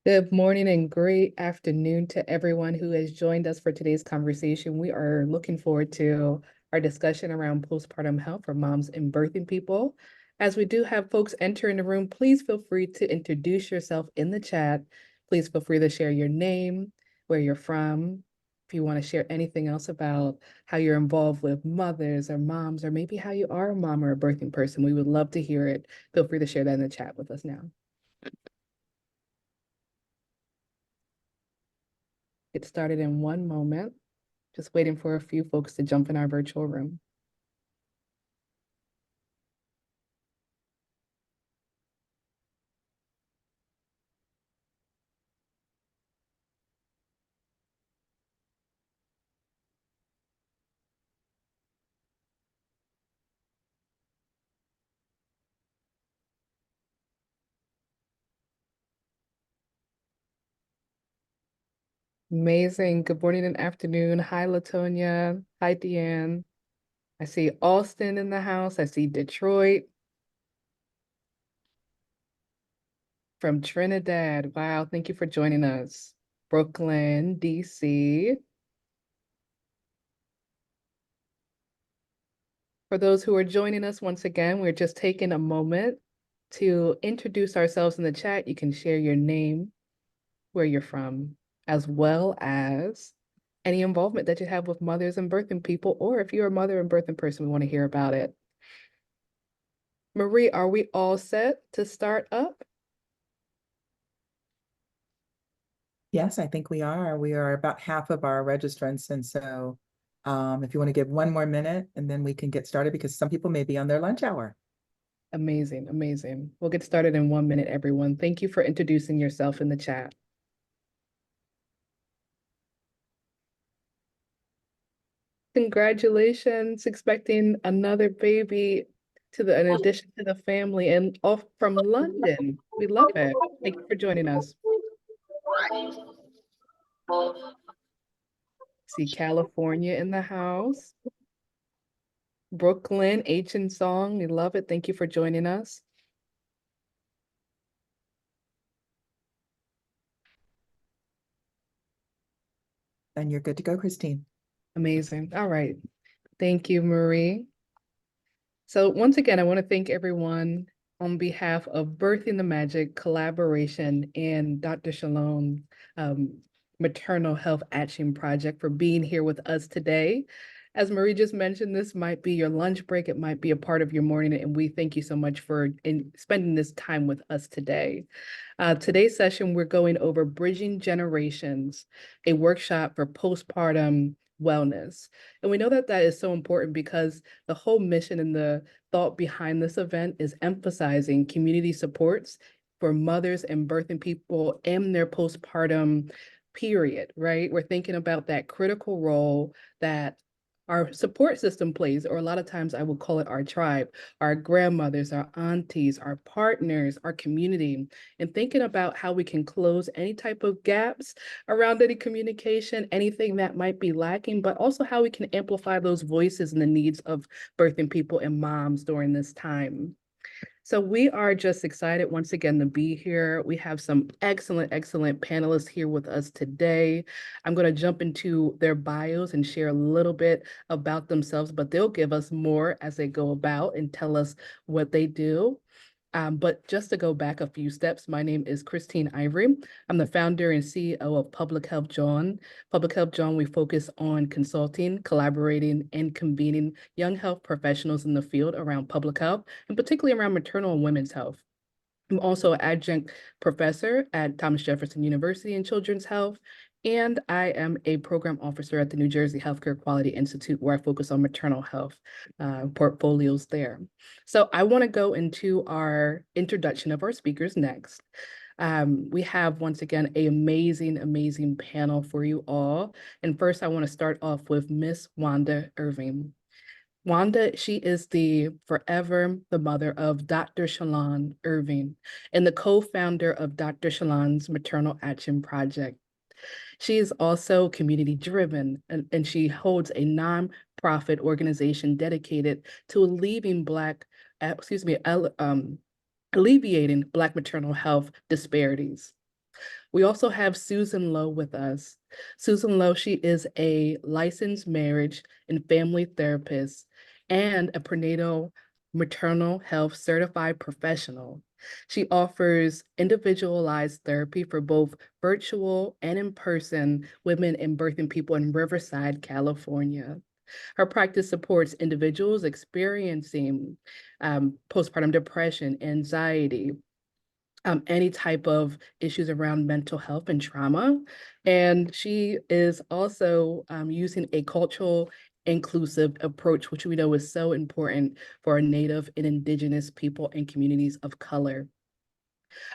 Good morning and great afternoon to everyone who has joined us for today's conversation. We are looking forward to our discussion around postpartum health for moms and birthing people. As we do have folks enter in the room, please feel free to introduce yourself in the chat. Please feel free to share your name, where you're from. If you want to share anything else about how you're involved with mothers or moms, or maybe how you are a mom or a birthing person, we would love to hear it. Feel free to share that in the chat with us now. Get started in one moment. Just waiting for a few folks to jump in our virtual room. Amazing. Good morning and afternoon. Hi, Latonia. Hi, Deanne. I see Austin in the house. I see Detroit from Trinidad. Wow, thank you for joining us. Brooklyn, DC. For those who are joining us once again, we're just taking a moment to introduce ourselves in the chat. You can share your name, where you're from, as well as any involvement that you have with mothers and birthing people, or if you're a mother and birthing person, we want to hear about it. Marie, are we all set to start up? Yes, I think we are. We are about half of our registrants. And so if you want to give one more minute and then we can get started because some people may be on their lunch hour. Amazing, amazing. We'll get started in 1 minute, everyone. Thank you for introducing yourself in the chat. Congratulations, expecting another baby in addition to the family and off from London. We love it. Thank you for joining us. See California in the house. Brooklyn, H and Song, we love it. Thank you for joining us. And you're good to go, Christine. Amazing. All right. Thank you, Marie. So once again, I want to thank everyone on behalf of Birthing the Magic Collaboration and Dr. Shalom Maternal Health Action Project for being here with us today. As Marie just mentioned, this might be your lunch break. It might be a part of your morning, and we thank you so much for spending this time with us today. Today's session, we're going over Bridging Generations, a workshop for postpartum wellness. And we know that that is so important because the whole mission and the thought behind this event is emphasizing community supports for mothers and birthing people in their postpartum period, right? We're thinking about that critical role that our support system plays, or a lot of times I would call it our tribe, our grandmothers, our aunties, our partners, our community, and thinking about how we can close any type of gaps around any communication, anything that might be lacking, but also how we can amplify those voices and the needs of birthing people and moms during this time. So we are just excited once again to be here. We have some excellent, excellent panelists here with us today. I'm going to jump into their bios and share a little bit about themselves, but they'll give us more as they go about and tell us what they do. But just to go back a few steps, my name is Christine Ivory. I'm the founder and CEO of Public Health John. Public Health John, we focus on consulting, collaborating, and convening young health professionals in the field around public health, and particularly around maternal and women's health. I'm also an adjunct professor at Thomas Jefferson University in Children's Health, and I am a program officer at the New Jersey Healthcare Quality Institute, where I focus on maternal health portfolios there. So I want to go into our introduction of our speakers next. We have, once again, an amazing, amazing panel for you all. And first, I want to start off with Miss Wanda Irving. Wanda, she is forever the mother of Dr. Shalon Irving and the co-founder of Dr. Shalon's Maternal Action Project. She is also community driven and she holds a nonprofit organization dedicated to alleviating alleviating Black maternal health disparities. We also have Susan Lowe with us. Susan Lowe, she is a licensed marriage and family therapist and a prenatal maternal health certified professional. She offers individualized therapy for both virtual and in-person women and birthing people in Riverside, California. Her practice supports individuals experiencing postpartum depression, anxiety, any type of issues around mental health and trauma. And she is also using a cultural inclusive approach, which we know is so important for our Native and Indigenous people and communities of color.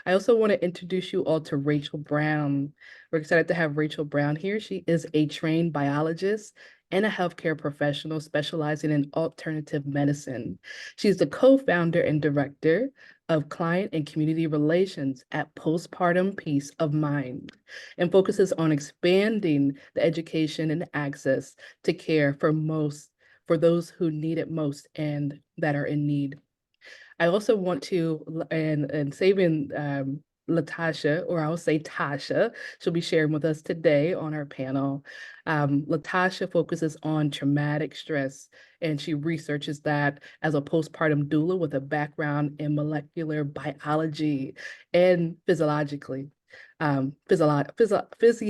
I also want to introduce you all to Rachel Brown. We're excited to have Rachel Brown here. She is a trained biologist and a healthcare professional specializing in alternative medicine. She's the co-founder and director of client and community relations at Postpartum Peace of Mind and focuses on expanding the education and access to care for those who need it most and that are in need. I also want to, and saving Latasha, or I'll say Tasha, she'll be sharing with us today on our panel. Latasha focuses on traumatic stress, and she researches that as a postpartum doula with a background in molecular biology and physiology, excuse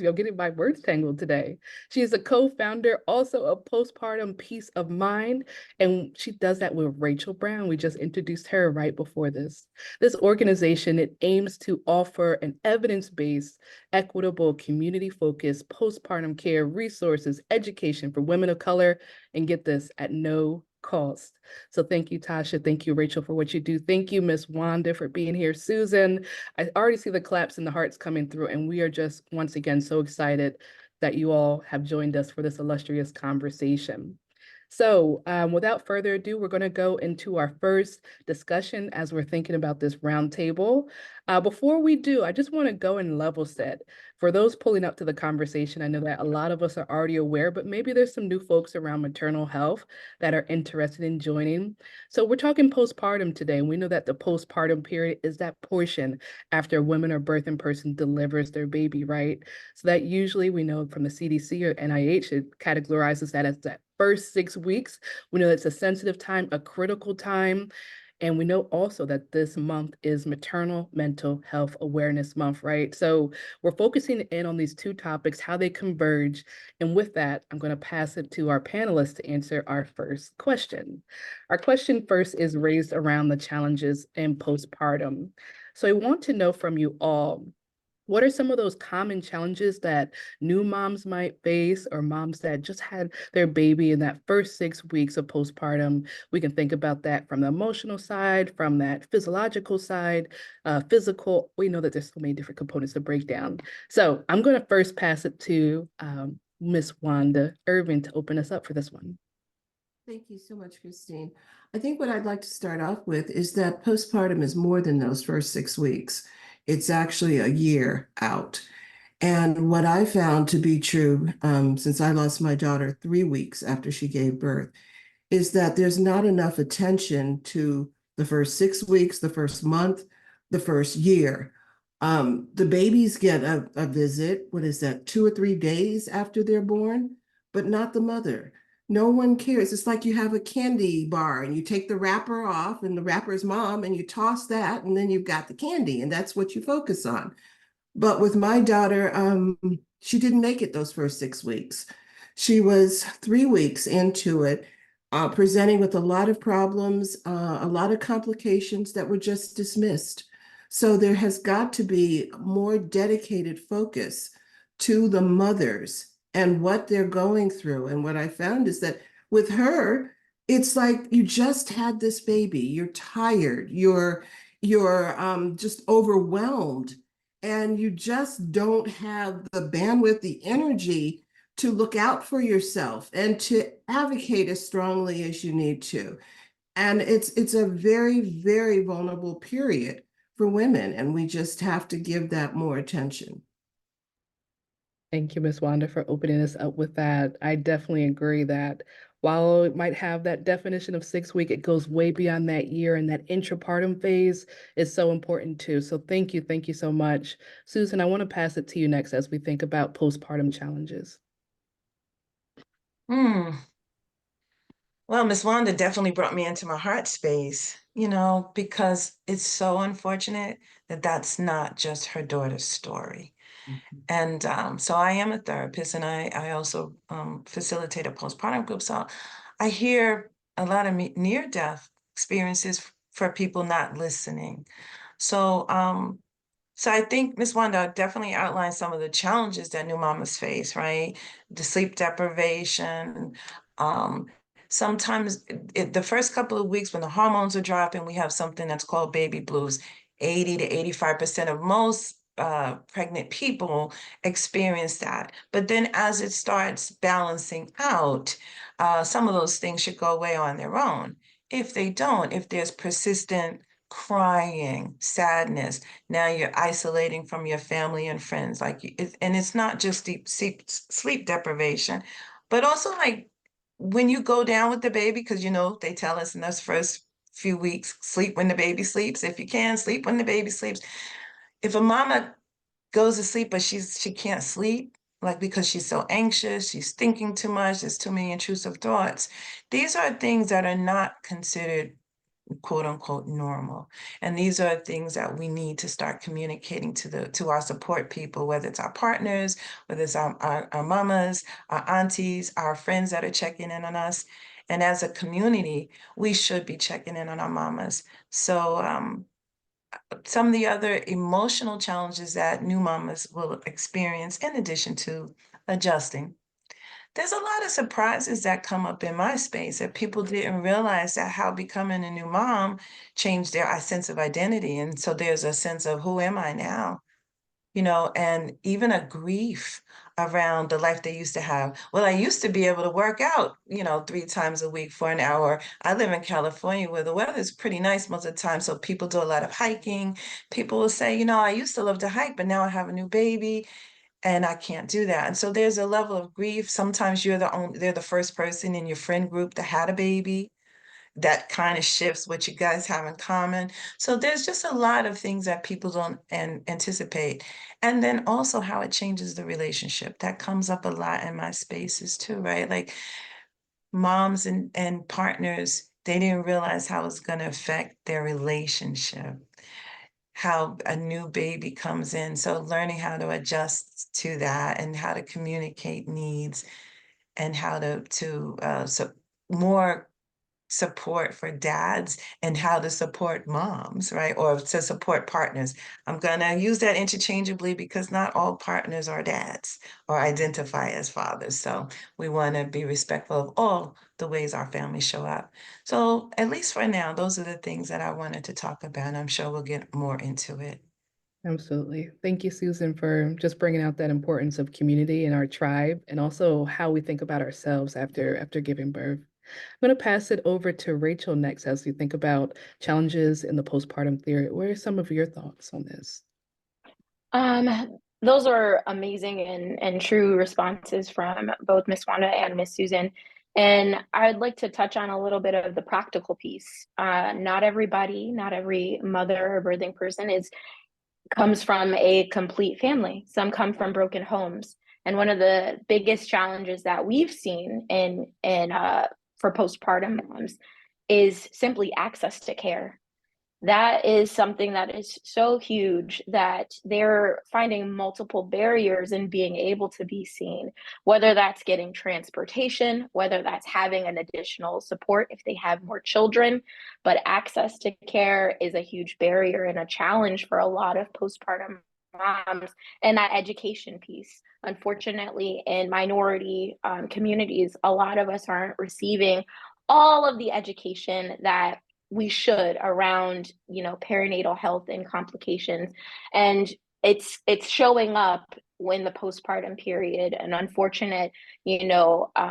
me, I'm getting my words tangled today. She is a co-founder also of Postpartum Peace of Mind, and she does that with Rachel Brown. We just introduced her right before this. This organization, it aims to offer an evidence-based, equitable, community-focused postpartum care resources, education for women of color, and get this, at no cost. So thank you, Tasha. Thank you, Rachel, for what you do. Thank you, Miss Wanda, for being here. Susan, I already see the claps and the hearts coming through, and we are just, once again, so excited that you all have joined us for this illustrious conversation. So without further ado, we're going to go into our first discussion as we're thinking about this roundtable. Before we do, I just want to go and level set. For those pulling up to the conversation, I know that a lot of us are already aware, but maybe there's some new folks around maternal health that are interested in joining. So we're talking postpartum today, and we know that the postpartum period is that portion after a woman or birthing person delivers their baby, right? So that usually we know from the CDC or NIH, it categorizes that as that first 6 weeks. We know it's a sensitive time, a critical time. And we know also that this month is Maternal Mental Health Awareness Month, right? So we're focusing in on these two topics, how they converge. And with that, I'm going to pass it to our panelists to answer our first question. Our question first is raised around the challenges in postpartum. So I want to know from you all, what are some of those common challenges that new moms might face, or moms that just had their baby in that first 6 weeks of postpartum? We can think about that from the emotional side, from that physiological side, physical. We know that there's so many different components to break down. So I'm going to first pass it to Miss Wanda Irvin to open us up for this one. Thank you so much, Christine. I think what I'd like to start off with is that postpartum is more than those first 6 weeks. It's actually a year out. And what I found to be true, since I lost my daughter 3 weeks after she gave birth, is that there's not enough attention to the first 6 weeks, the first month, the first year. The babies get a visit, what is that, 2 or 3 days after they're born, but not the mother. No one cares. It's like you have a candy bar and you take the wrapper off and the wrapper's mom and you toss that and then you've got the candy and that's what you focus on. But with my daughter, she didn't make it those first 6 weeks. She was 3 weeks into it, presenting with a lot of problems, a lot of complications that were just dismissed. So there has got to be more dedicated focus to the mothers and what they're going through. And what I found is that with her, it's like you just had this baby, you're tired, you're just overwhelmed, and you just don't have the bandwidth, the energy to look out for yourself and to advocate as strongly as you need to. And it's a very, very vulnerable period for women, and we just have to give that more attention. Thank you, Ms. Wanda, for opening us up with that. I definitely agree that while it might have that definition of 6 week, it goes way beyond that year, and that intrapartum phase is so important too. So thank you so much. Susan, I want to pass it to you next as we think about postpartum challenges. Hmm. Well, Miss Wanda definitely brought me into my heart space, because it's so unfortunate that that's not just her daughter's story. Mhm. And so I am a therapist, and I also facilitate a postpartum group. So I hear a lot of near-death experiences for people not listening. So so I think Ms. Wanda definitely outlined some of the challenges that new mamas face, right? The sleep deprivation. Um, Sometimes the first couple of weeks when the hormones are dropping, we have something that's called baby blues. 80 to 85% of most pregnant people experience that. But then as it starts balancing out, some of those things should go away on their own. If they don't, if there's persistent crying, sadness, now you're isolating from your family and friends, and it's not just deep sleep deprivation, but also like when you go down with the baby, because they tell us in those first few weeks, sleep when the baby sleeps. If you can, sleep when the baby sleeps. If a mama goes to sleep but she can't sleep, like because she's so anxious, she's thinking too much, there's too many intrusive thoughts, these are things that are not considered quote unquote normal. And these are things that we need to start communicating to our support people, whether it's our partners, whether it's our mamas, our aunties, our friends that are checking in on us. And as a community, we should be checking in on our mamas. So some of the other emotional challenges that new mamas will experience, in addition to adjusting, there's a lot of surprises that come up in my space that people didn't realize that how becoming a new mom changed their sense of identity. And so there's a sense of who am I now? And even a grief around the life they used to have. Well, I used to be able to work out, 3 times a week for an hour. I live in California where the weather is pretty nice most of the time. So people do a lot of hiking. People will say, I used to love to hike, but now I have a new baby and I can't do that. And so there's a level of grief. Sometimes they're the first person in your friend group that had a baby. That kind of shifts what you guys have in common. So there's just a lot of things that people don't anticipate. And then also how it changes the relationship. That comes up a lot in my spaces too, right? Like moms and partners, they didn't realize how it's going to affect their relationship, how a new baby comes in. So learning how to adjust to that and how to communicate needs and how so more support for dads and how to support moms, right? Or to support partners. I'm going to use that interchangeably because not all partners are dads or identify as fathers. So we want to be respectful of all the ways our families show up. So at least for now, those are the things that I wanted to talk about. I'm sure we'll get more into it. Absolutely. Thank you, Susan, for just bringing out that importance of community and our tribe, and also how we think about ourselves after giving birth. I'm going to pass it over to Rachel next as we think about challenges in the postpartum period. What are some of your thoughts on this? Those are amazing and true responses from both Miss Wanda and Miss Susan. And I'd like to touch on a little bit of the practical piece. Not everybody, not every mother or birthing person comes from a complete family. Some come from broken homes. And one of the biggest challenges that we've seen for postpartum moms is simply access to care. That is something that is so huge that they're finding multiple barriers in being able to be seen, whether that's getting transportation, whether that's having an additional support if they have more children. But access to care is a huge barrier and a challenge for a lot of postpartum moms. And that education piece, unfortunately, in minority communities, a lot of us aren't receiving all of the education that we should around perinatal health and complications, and it's showing up when the postpartum period and unfortunate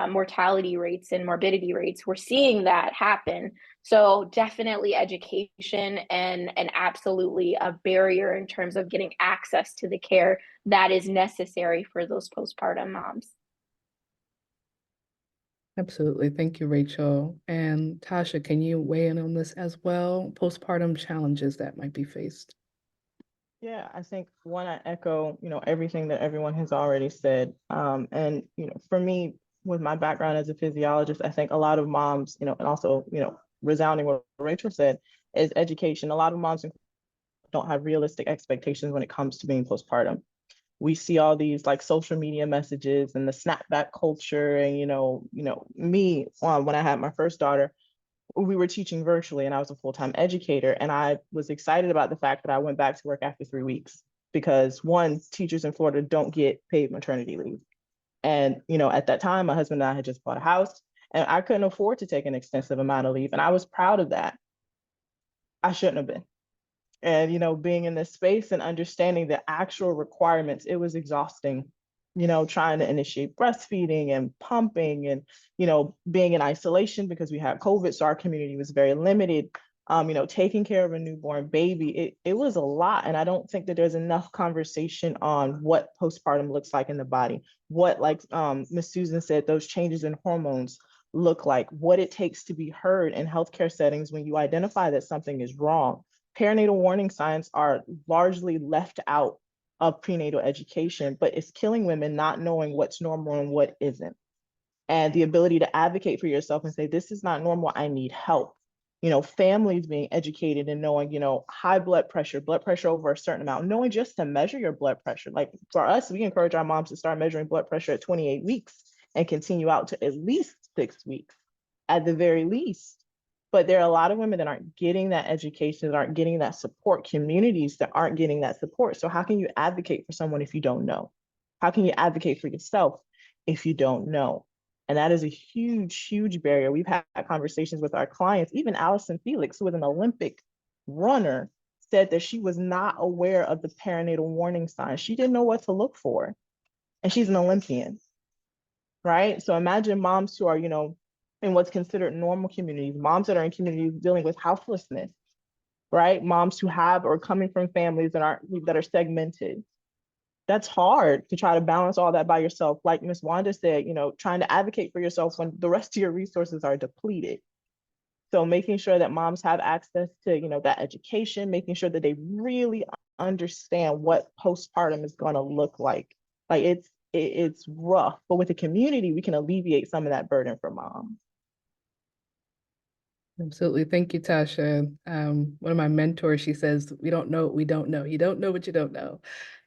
mortality rates and morbidity rates, we're seeing that happen. So definitely education and absolutely a barrier in terms of getting access to the care that is necessary for those postpartum moms. Absolutely. Thank you, Rachel. And Tasha, can you weigh in on this as well? Postpartum challenges that might be faced. Yeah, I think one, I echo, everything that everyone has already said. And, for me, with my background as a physiologist, I think a lot of moms, and also, resounding what Rachel said, is education. A lot of moms don't have realistic expectations when it comes to being postpartum. We see all these like social media messages and the snapback culture, and me when I had my first daughter, we were teaching virtually and I was a full-time educator, and I was excited about the fact that I went back to work after 3 weeks because one, teachers in Florida don't get paid maternity leave. And, at that time, my husband and I had just bought a house and I couldn't afford to take an extensive amount of leave. And I was proud of that. I shouldn't have been. And, being in this space and understanding the actual requirements, it was exhausting, trying to initiate breastfeeding and pumping and, being in isolation because we had COVID. So our community was very limited. Taking care of a newborn baby, it was a lot. And I don't think that there's enough conversation on what postpartum looks like in the body, what, like Ms. Susan said, those changes in hormones look like, what it takes to be heard in healthcare settings when you identify that something is wrong. Perinatal warning signs are largely left out of prenatal education, but it's killing women not knowing what's normal and what isn't. And the ability to advocate for yourself and say, this is not normal, I need help. Families being educated and knowing, high blood pressure over a certain amount, knowing just to measure your blood pressure. Like for us, we encourage our moms to start measuring blood pressure at 28 weeks and continue out to at least 6 weeks at the very least. But there are a lot of women that aren't getting that education, that aren't getting that support, communities that aren't getting that support. So how can you advocate for someone if you don't know? How can you advocate for yourself if you don't know? And that is a huge, huge barrier. We've had conversations with our clients. Even Allison Felix, who was an Olympic runner, said that she was not aware of the perinatal warning signs. She didn't know what to look for. And she's an Olympian, right? So imagine moms who are, in what's considered normal communities, moms that are in communities dealing with houselessness, right? Moms who have or coming from families that are segmented. That's hard to try to balance all that by yourself. Like Ms. Wanda said, trying to advocate for yourself when the rest of your resources are depleted. So making sure that moms have access to, that education, making sure that they really understand what postpartum is going to look like. Like it's rough, but with the community, we can alleviate some of that burden for moms. Absolutely. Thank you, Tasha. One of my mentors, she says, we don't know what we don't know. You don't know what you don't know.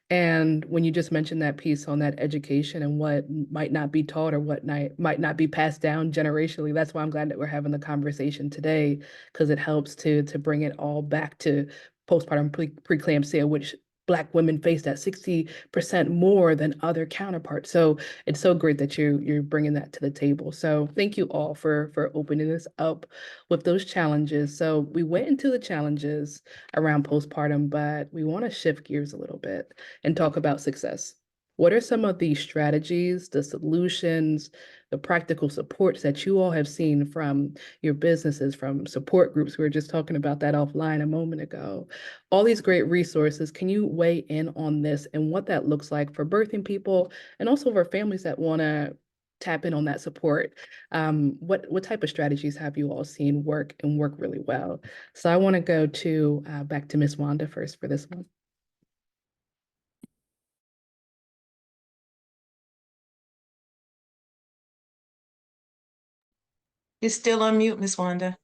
And when you just mentioned that piece on that education and what might not be taught or what might not be passed down generationally, that's why I'm glad that we're having the conversation today, because it helps to bring it all back to postpartum preeclampsia, which Black women face that 60% more than other counterparts. So it's so great that you're bringing that to the table. So thank you all for opening this up with those challenges. So we went into the challenges around postpartum, but we want to shift gears a little bit and talk about success. What are some of the strategies, the solutions, the practical supports that you all have seen from your businesses, from support groups? We were just talking about that offline a moment ago. All these great resources. Can you weigh in on this and what that looks like for birthing people and also for families that want to tap in on that support? What type of strategies have you all seen work and work really well? So I want to go to back to Miss Wanda first for this one. You're still on mute, Miss Wanda.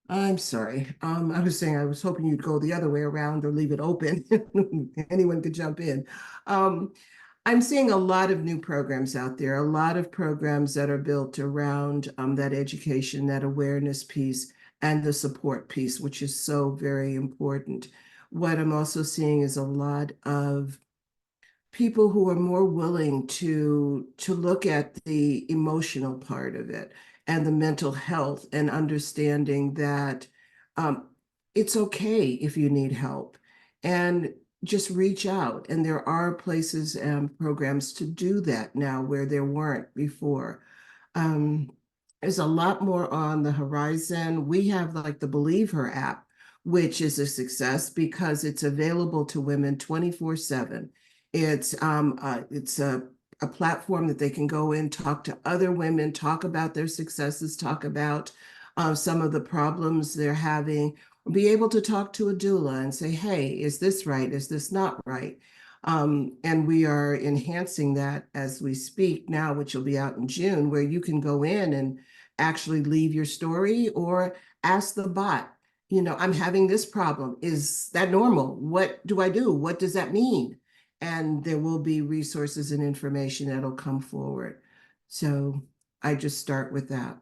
I'm sorry. I was saying I was hoping you'd go the other way around or leave it open. Anyone could jump in. I'm seeing a lot of new programs out there, a lot of programs that are built around that education, that awareness piece, and the support piece, which is so very important. What I'm also seeing is a lot of people who are more willing to look at the emotional part of it and the mental health and understanding that it's okay if you need help and just reach out. And there are places and programs to do that now where there weren't before. There's a lot more on the horizon. We have like the Believe Her app, which is a success because it's available to women 24/7. It's a a platform that they can go in, talk to other women, talk about their successes, talk about some of the problems they're having, be able to talk to a doula and say, hey, is this right? Is this not right? And we are enhancing that as we speak now, which will be out in June, where you can go in and actually leave your story or ask the bot, you know, I'm having this problem. Is that normal? What do I do? What does that mean? And there will be resources and information that'll come forward. So I just start with that.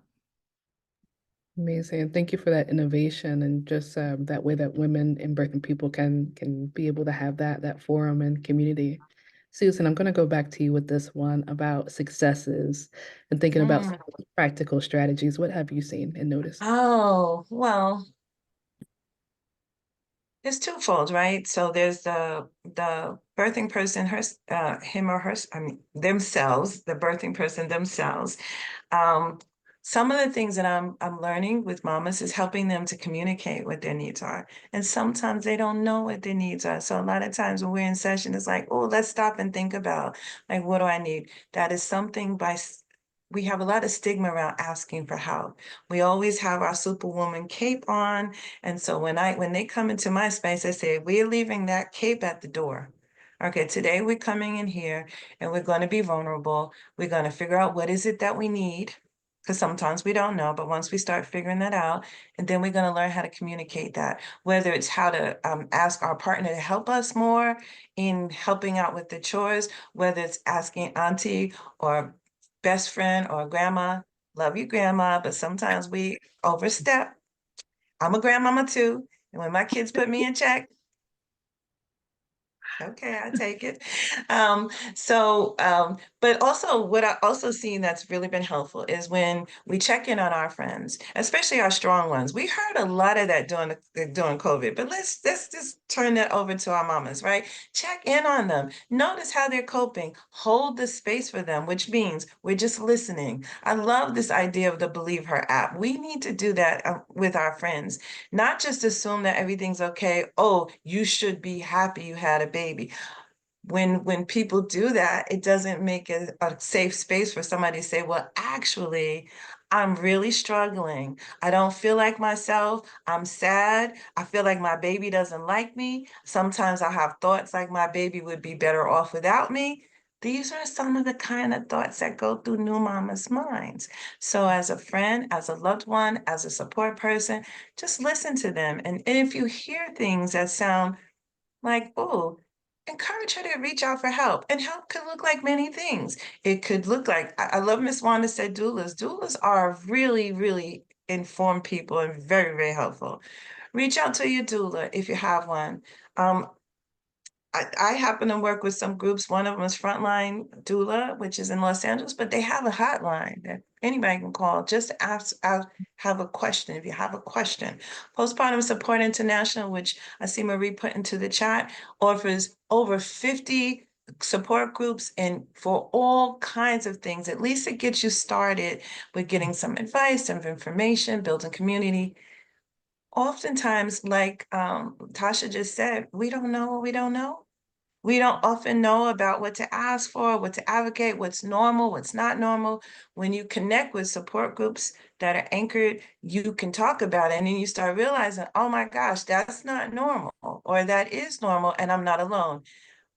Amazing. Thank you for that innovation and just that way that women and birthing people can be able to have that forum and community. Susan, I'm going to go back to you with this one about successes and thinking about some practical strategies. What have you seen and noticed? Oh, well, it's twofold, right? So there's the birthing person, him or her, I mean, themselves, the birthing person themselves. Some of the things that I'm learning with mamas is helping them to communicate what their needs are. And sometimes they don't know what their needs are. So a lot of times when we're in session, it's like, oh, let's stop and think about, like, what do I need? That is something we have a lot of stigma around asking for help. We always have our superwoman cape on. And so when they come into my space, I say, we're leaving that cape at the door. Okay, today we're coming in here and we're going to be vulnerable. We're going to figure out what is it that we need, because sometimes we don't know, but once we start figuring that out, and then we're going to learn how to communicate that, whether it's how to ask our partner to help us more in helping out with the chores, whether it's asking auntie or best friend or grandma, love you, grandma, but sometimes we overstep. I'm a grandmama too. And when my kids put me in check, okay, I take it. But also what I also seen that's really been helpful is when we check in on our friends, especially our strong ones. We heard a lot of that during COVID, but let's just turn that over to our mamas, right? Check in on them. Notice how they're coping. Hold the space for them, which means we're just listening. I love this idea of the Believe Her app. We need to do that with our friends, not just assume that everything's okay. Oh, you should be happy you had a baby. When people do that, it doesn't make a safe space for somebody to say, well, actually, I'm really struggling. I don't feel like myself. I'm sad. I feel like my baby doesn't like me. Sometimes I have thoughts like my baby would be better off without me. These are some of the kind of thoughts that go through new mamas' minds. So as a friend, as a loved one, as a support person, just listen to them. And if you hear things that sound like, oh, encourage her to reach out for help. And help could look like many things. It could look like, I love Miss Wanda said doulas. Doulas are really, really informed people and very, very helpful. Reach out to your doula if you have one. I happen to work with some groups. One of them is Frontline Doula, which is in Los Angeles, but they have a hotline that anybody can call just to have a question. If you have a question, Postpartum Support International, which I see Marie put into the chat, offers over 50 support groups and for all kinds of things. At least it gets you started with getting some advice, some information, building community. Oftentimes, like Tasha just said, we don't know what we don't know. We don't often know about what to ask for, what to advocate, what's normal, what's not normal. When you connect with support groups that are anchored, you can talk about it and then you start realizing, oh my gosh, that's not normal, or that is normal and I'm not alone.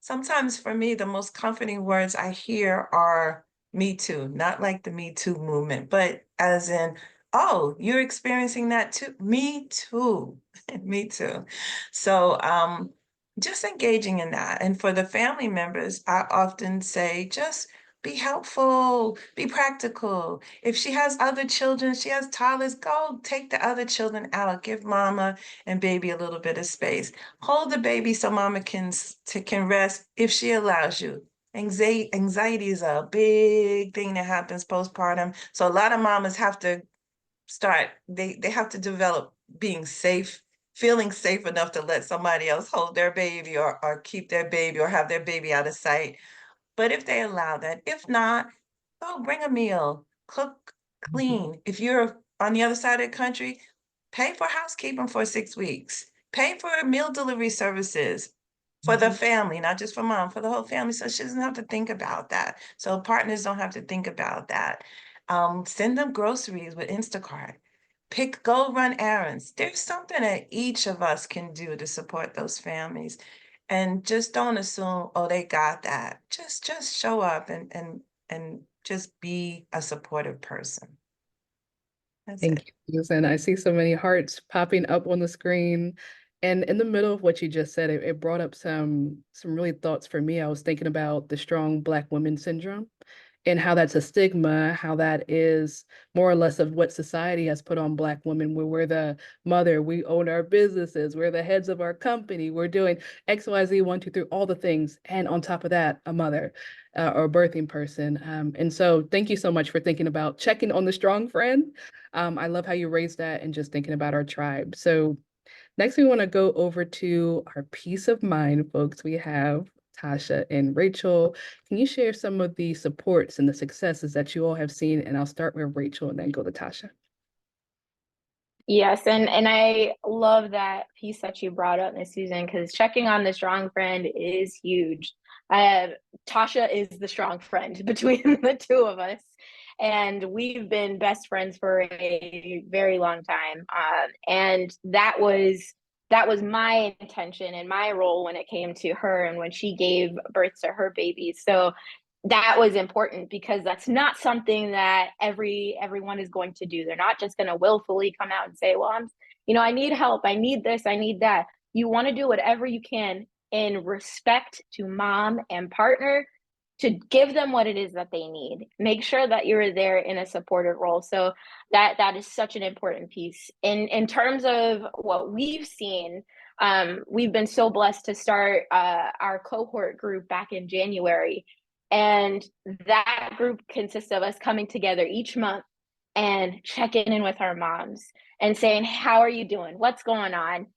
Sometimes for me, the most comforting words I hear are "me too," not like the Me Too movement, but as in, oh, you're experiencing that too? Me too. Me too. So just engaging in that. And for the family members, I often say, just be helpful, be practical. If she has other children, she has toddlers, go take the other children out, give mama and baby a little bit of space. Hold the baby so mama can rest if she allows you. Anxiety is a big thing that happens postpartum. So a lot of mamas have to they have to develop being safe, feeling safe enough to let somebody else hold their baby or keep their baby or have their baby out of sight. But if they allow that, if not, go bring a meal, cook, clean. If you're on the other side of the country, pay for housekeeping for 6 weeks, pay for meal delivery services. for the family, not just for mom, for the whole family. So she doesn't have to think about that. So partners don't have to think about that. Send them groceries with Instacart. Go run errands. There's something that each of us can do to support those families. And just don't assume, oh, they got that. Just show up and just be a supportive person. That's it. Thank you, Susan. I see so many hearts popping up on the screen. And in the middle of what you just said, it brought up some really thoughts for me. I was thinking about the strong Black women syndrome and how that's a stigma, how that is more or less of what society has put on Black women, where we're the mother, we own our businesses, we're the heads of our company, we're doing X, Y, Z, 1, 2, 3, all the things. And on top of that, a mother or a birthing person. And so thank you so much for thinking about checking on the strong friend. I love how you raised that and just thinking about our tribe. So next, we want to go over to our peace of mind, folks. We have Tasha and Rachel. Can you share some of the supports and the successes that you all have seen? And I'll start with Rachel and then go to Tasha. Yes, and I love that piece that you brought up, Miss Susan, because checking on the strong friend is huge. Tasha is the strong friend between the two of us, and we've been best friends for a very long time. And that was my intention and my role when it came to her and when she gave birth to her babies. So that was important because that's not something that everyone is going to do. They're not just going to willfully come out and say, well, I need help, I need this, I need that. You want to do whatever you can in respect to mom and partner to give them what it is that they need. Make sure that you're there in a supportive role. So that is such an important piece. In terms of what we've seen, we've been so blessed to start our cohort group back in January. And that group consists of us coming together each month and checking in with our moms and saying, how are you doing? What's going on?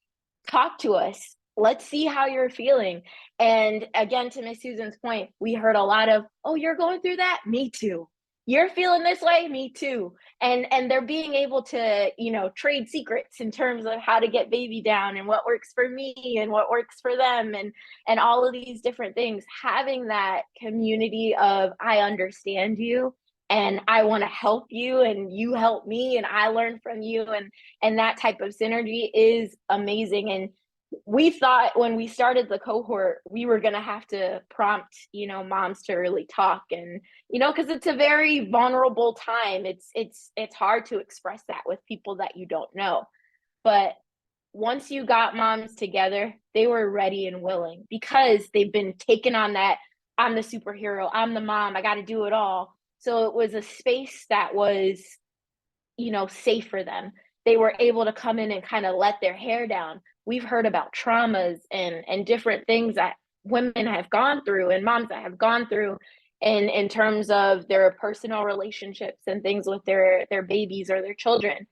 Talk to us. Let's see how you're feeling. And again, to Miss Susan's point, we heard a lot of, oh, you're going through that? Me too. You're feeling this way? Me too. And they're being able to, trade secrets in terms of how to get baby down and what works for me and what works for them and all of these different things. Having that community of I understand you and I want to help you and you help me and I learn from you and that type of synergy is amazing. And we thought when we started the cohort, we were going to have to prompt, moms to really talk and, because it's a very vulnerable time. It's hard to express that with people that you don't know. But once you got moms together, they were ready and willing because they've been taken on that. I'm the superhero. I'm the mom. I got to do it all. So it was a space that was, safe for them. They were able to come in and kind of let their hair down. We've heard about traumas and different things that women have gone through and moms that have gone through in terms of their personal relationships and things with their babies or their children.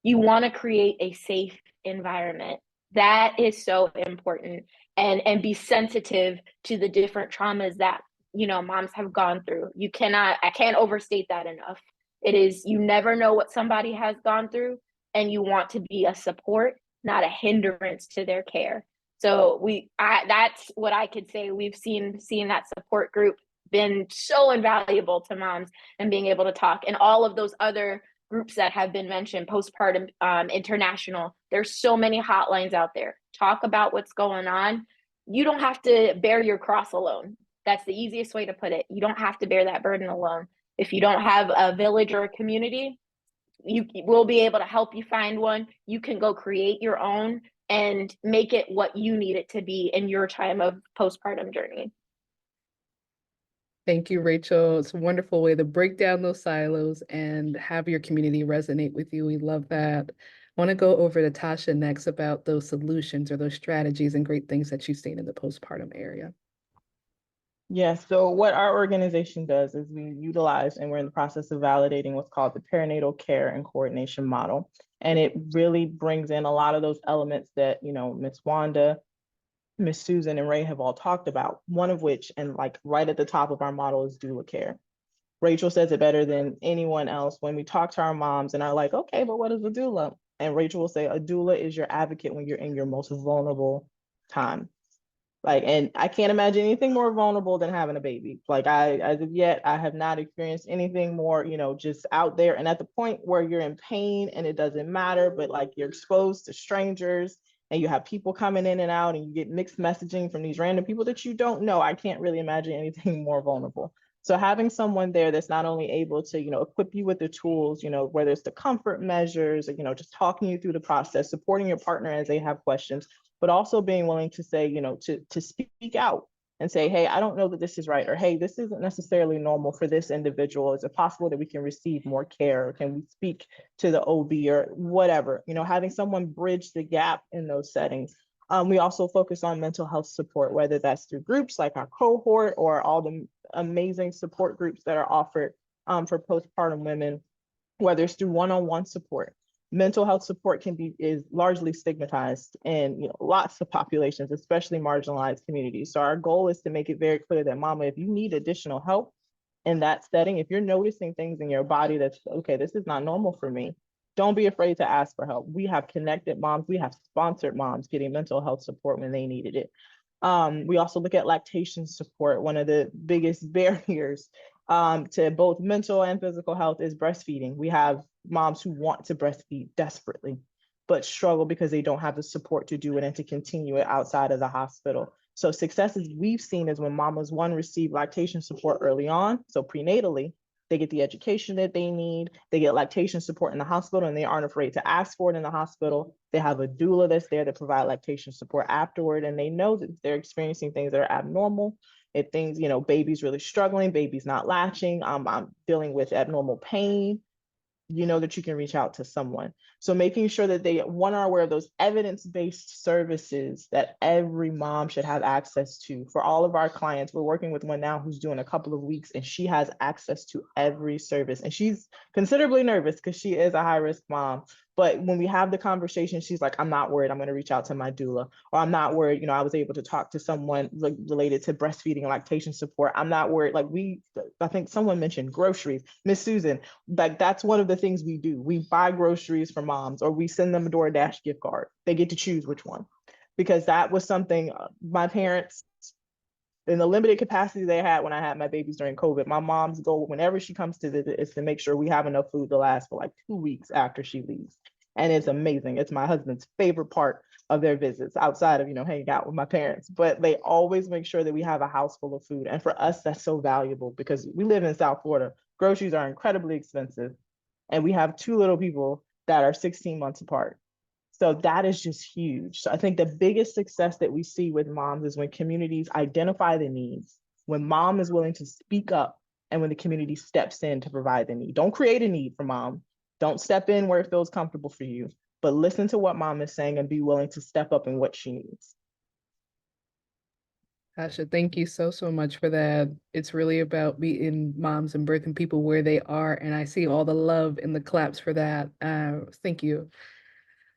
You want to create a safe environment. That is so important and be sensitive to the different traumas that moms have gone through. I can't overstate that enough. It is, you never know what somebody has gone through and you want to be a support, not a hindrance to their care. So that's what I could say. We've seen that support group been so invaluable to moms and being able to talk, and all of those other groups that have been mentioned, Postpartum International. There's so many hotlines out there. Talk about what's going on. You don't have to bear your cross alone. That's the easiest way to put it. You don't have to bear that burden alone. If you don't have a village or a community, we'll be able to help you find one. You can go create your own and make it what you need it to be in your time of postpartum journey. Thank you, Rachel. It's a wonderful way to break down those silos and have your community resonate with you. We love that. I want to go over to Tasha next about those solutions or those strategies and great things that you've seen in the postpartum area. Yes, so what our organization does is we utilize, and we're in the process of validating what's called the perinatal care and coordination model. And it really brings in a lot of those elements that, Ms. Wanda, Ms. Susan, and Ray have all talked about, one of which, and like right at the top of our model, is doula care. Rachel says it better than anyone else when we talk to our moms and are like, okay, but what is a doula? And Rachel will say, a doula is your advocate when you're in your most vulnerable time. Like, and I can't imagine anything more vulnerable than having a baby. Like as of yet, I have not experienced anything more, just out there and at the point where you're in pain and it doesn't matter, but like you're exposed to strangers and you have people coming in and out and you get mixed messaging from these random people that you don't know. I can't really imagine anything more vulnerable. So having someone there that's not only able to, equip you with the tools, whether it's the comfort measures, or, just talking you through the process, supporting your partner as they have questions, but also being willing to say, to speak out and say, hey, I don't know that this is right, or hey, this isn't necessarily normal for this individual. Is it possible that we can receive more care? Or can we speak to the OB or whatever? Having someone bridge the gap in those settings. We also focus on mental health support, whether that's through groups like our cohort or all the amazing support groups that are offered for postpartum women, whether it's through one-on-one support. Mental health support is largely stigmatized in lots of populations, especially marginalized communities. So our goal is to make it very clear that, mama, if you need additional help in that setting, if you're noticing things in your body that's okay, this is not normal for me, don't be afraid to ask for help. We have connected moms, we have sponsored moms getting mental health support when they needed it. We also look at lactation support. One of the biggest barriers to both mental and physical health is breastfeeding. We have moms who want to breastfeed desperately, but struggle because they don't have the support to do it and to continue it outside of the hospital. So successes we've seen is when mamas, one, receive lactation support early on, so prenatally, they get the education that they need, they get lactation support in the hospital, and they aren't afraid to ask for it in the hospital. They have a doula that's there to provide lactation support afterward, and they know that they're experiencing things that are abnormal. If things, baby's really struggling, baby's not latching, I'm dealing with abnormal pain, that you can reach out to someone. So making sure that they, one, are aware of those evidence-based services that every mom should have access to. For all of our clients, we're working with one now who's doing a couple of weeks, and she has access to every service. And she's considerably nervous because she is a high-risk mom. But when we have the conversation, she's like, I'm not worried, I'm going to reach out to my doula. Or I'm not worried, I was able to talk to someone related to breastfeeding and lactation support. I'm not worried. Like I think someone mentioned groceries. Miss Susan, like that's one of the things we do. We buy groceries for moms, or we send them a DoorDash gift card. They get to choose which one, because that was something my parents, in the limited capacity they had when I had my babies during COVID, my mom's goal whenever she comes to visit is to make sure we have enough food to last for like 2 weeks after she leaves. And it's amazing. It's my husband's favorite part of their visits, outside of, hanging out with my parents. But they always make sure that we have a house full of food. And for us, that's so valuable because we live in South Florida. Groceries are incredibly expensive. And we have 2 little people that are 16 months apart. So that is just huge. So I think the biggest success that we see with moms is when communities identify the needs, when mom is willing to speak up, and when the community steps in to provide the need. Don't create a need for mom. Don't step in where it feels comfortable for you, but listen to what mom is saying and be willing to step up in what she needs. Tasha, thank you so, so much for that. It's really about meeting moms and birthing people where they are. And I see all the love and the claps for that. Thank you.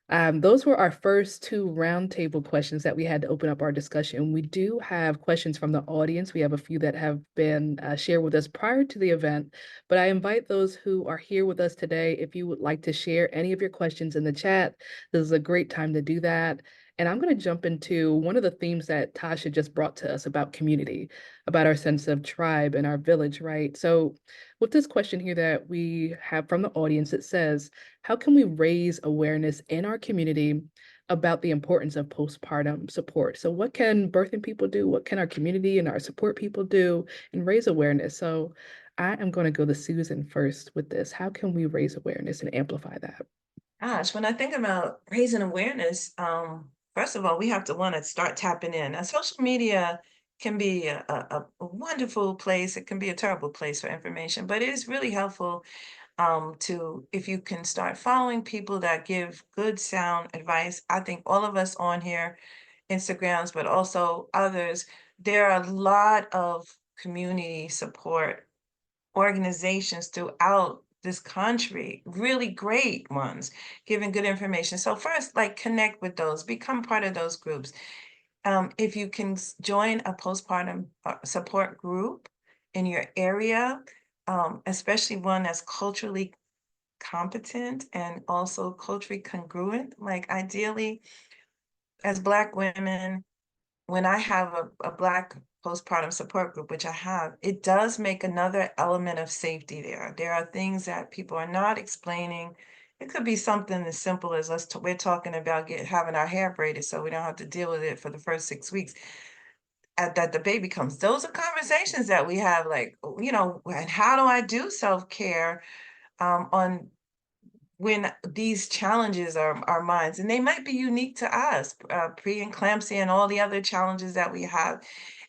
Those were our first 2 roundtable questions that we had to open up our discussion. We do have questions from the audience. We have a few that have been shared with us prior to the event, but I invite those who are here with us today, if you would like to share any of your questions in the chat, this is a great time to do that. And I'm going to jump into one of the themes that Tasha just brought to us about community, about our sense of tribe and our village, right? So with this question here that we have from the audience, it says, how can we raise awareness in our community about the importance of postpartum support? So what can birthing people do? What can our community and our support people do and raise awareness? So I am going to go to Susan first with this. How can we raise awareness and amplify that? Gosh, when I think about raising awareness, first of all, we have to want to start tapping in. Now, social media can be a wonderful place. It can be a terrible place for information, but it is really helpful to, if you can start following people that give good sound advice. I think all of us on here, Instagrams, but also others, there are a lot of community support organizations throughout this country, really great ones, giving good information. So first, like, connect with those, become part of those groups. If you can join a postpartum support group in your area, especially one that's culturally competent and also culturally congruent, like ideally as Black women, when I have a Black postpartum support group, which I have, it does make another element of safety there. There are things that people are not explaining. It could be something as simple as we're talking about having our hair braided so we don't have to deal with it for the first 6 weeks that the baby comes. Those are conversations that we have, like, and how do I do self-care on when these challenges are mine, and they might be unique to us, preeclampsia and all the other challenges that we have,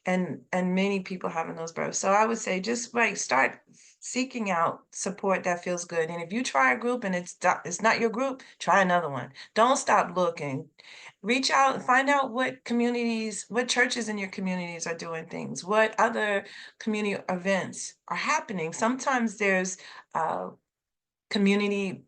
and many people having those births. So I would say just like start seeking out support that feels good. And if you try a group and it's not your group, try another one. Don't stop looking. Reach out and find out what communities, what churches in your communities are doing things, what other community events are happening. Sometimes there's community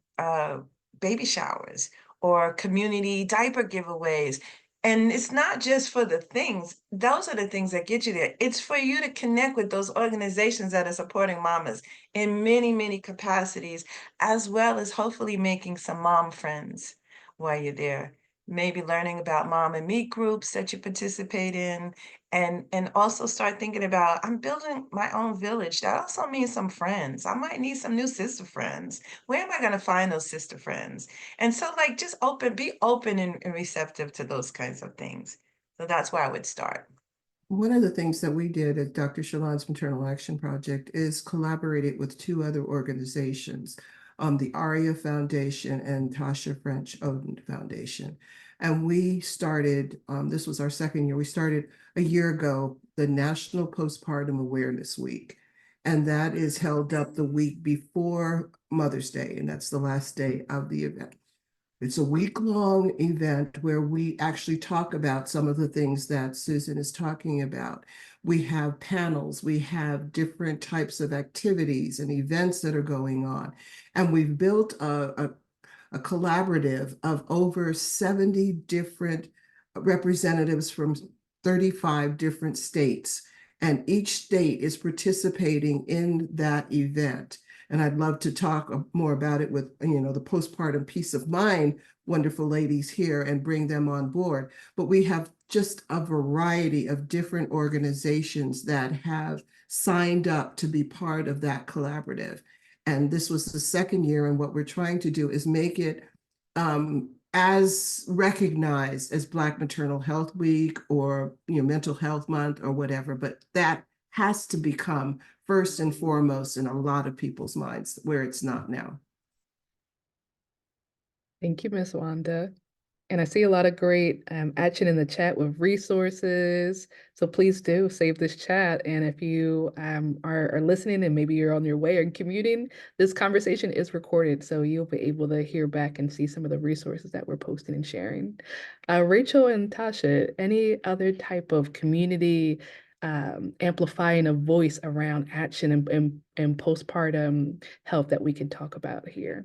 baby showers or community diaper giveaways. And it's not just for the things, those are the things that get you there. It's for you to connect with those organizations that are supporting mamas in many, many capacities, as well as hopefully making some mom friends while you're there. Maybe learning about mom and meet groups that you participate in, and also start thinking about, I'm building my own village. That also means some friends. I might need some new sister friends. Where am I going to find those sister friends? And so like just be open and receptive to those kinds of things. So that's where I would start. One of the things that we did at Dr. Shalon's Maternal Action Project is collaborated with two other organizations, the ARIA Foundation and Tasha French Oden Foundation. And we started, this was our second year, we started a year ago, the National Postpartum Awareness Week. And that is held up the week before Mother's Day, and that's the last day of the event. It's a week-long event where we actually talk about some of the things that Susan is talking about. We have panels, we have different types of activities and events that are going on. And we've built a collaborative of over 70 different representatives from 35 different states. And each state is participating in that event. And I'd love to talk more about it with, the postpartum peace of mind, wonderful ladies here, and bring them on board. But we have just a variety of different organizations that have signed up to be part of that collaborative. And this was the second year, and what we're trying to do is make it as recognized as Black Maternal Health Week or Mental Health Month or whatever, but that has to become first and foremost in a lot of people's minds, where it's not now. Thank you, Ms. Wanda. And I see a lot of great action in the chat with resources. So please do save this chat. And if you are listening and maybe you're on your way or commuting, this conversation is recorded. So you'll be able to hear back and see some of the resources that we're posting and sharing. Rachel and Tasha, any other type of community amplifying a voice around action and postpartum health that we can talk about here?